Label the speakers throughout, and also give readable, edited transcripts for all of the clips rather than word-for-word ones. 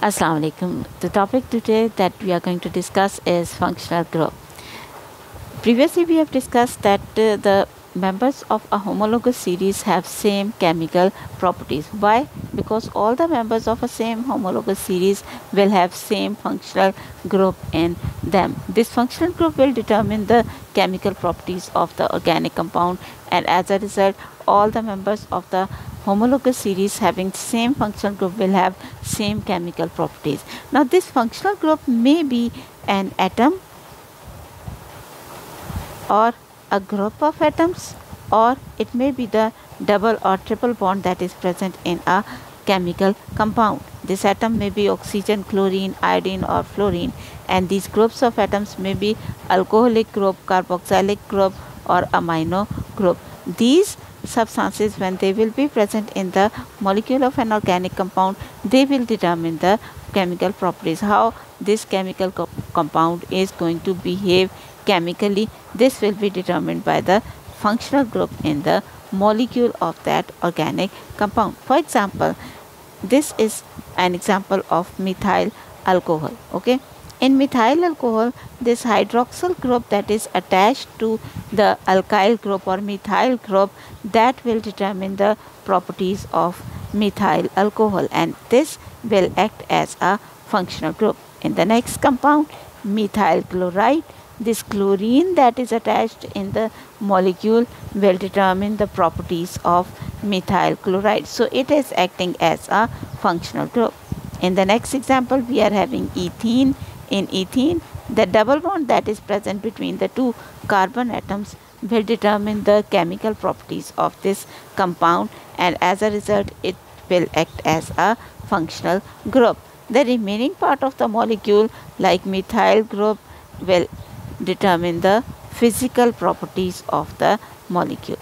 Speaker 1: Assalamu alaikum. The topic today that we are going to discuss is functional group. Previously we have discussed that the members of a homologous series have same chemical properties. Why? Because all the members of a same homologous series will have same functional group in them. This functional group will determine the chemical properties of the organic compound, and as a result all the members of the homologous series having same functional group will have same chemical properties. Now this functional group may be an atom or a group of atoms, or it may be the double or triple bond that is present in a chemical compound. This atom may be oxygen, chlorine, iodine or fluorine, and these groups of atoms may be alcoholic group, carboxylic group or amino group. These substances, when they will be present in the molecule of an organic compound, they will determine the chemical properties, how this chemical compound is going to behave chemically. This will be determined by the functional group in the molecule of that organic compound. For example, this is an example of methyl alcohol. Okay, in methyl alcohol, this hydroxyl group that is attached to the alkyl group or methyl group, that will determine the properties of methyl alcohol, and this will act as a functional group. In the next compound, methyl chloride, this chlorine that is attached in the molecule will determine the properties of methyl chloride. So it is acting as a functional group. In the next example, we are having ethene. In ethene, the double bond that is present between the two carbon atoms will determine the chemical properties of this compound, and as a result it will act as a functional group. The remaining part of the molecule, like methyl group, will determine the physical properties of the molecule.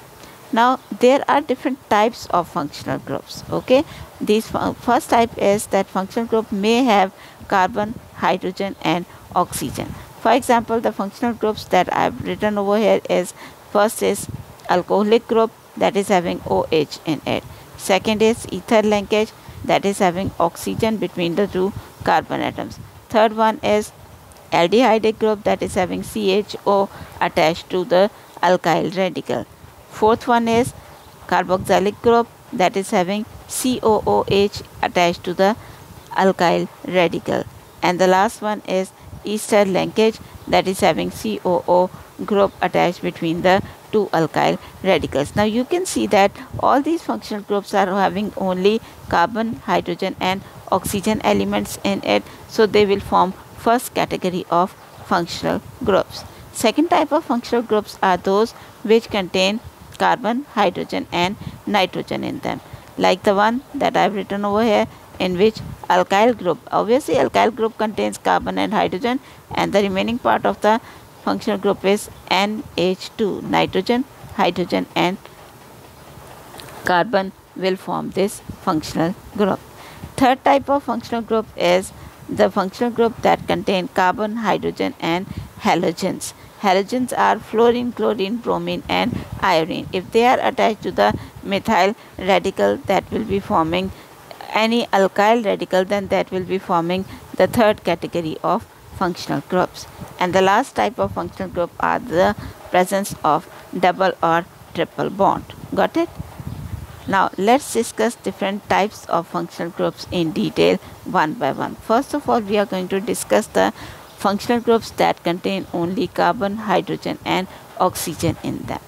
Speaker 1: Now there are different types of functional groups. Okay, this first type is that functional group may have carbon, hydrogen and oxygen. For example, the functional groups that I have written over here is, first is alcoholic group that is having OH in it. Second is ether linkage that is having oxygen between the two carbon atoms. Third one is aldehyde group that is having CHO attached to the alkyl radical. Fourth one is carboxylic group that is having COOH attached to the alkyl radical, and the last one is ester linkage that is having COO group attached between the two alkyl radicals. Now you can see that all these functional groups are having only carbon, hydrogen and oxygen elements in it, so they will form first category of functional groups. Second type of functional groups are those which contain carbon, hydrogen and nitrogen in them, like the one that I have written over here, in which alkyl group, obviously alkyl group contains carbon and hydrogen, and the remaining part of the functional group is NH2, nitrogen, hydrogen and carbon will form this functional group. Third type of functional group is the functional group that contain carbon, hydrogen and halogens. Halogens are fluorine, chlorine, bromine and iodine. If they are attached to the methyl radical, that will be forming any alkyl radical, then that will be forming the third category of functional groups. And the last type of functional group are the presence of double or triple bond. Got it? Now let's discuss different types of functional groups in detail one by one. First of all, we are going to discuss the functional groups that contain only carbon, hydrogen and oxygen in them.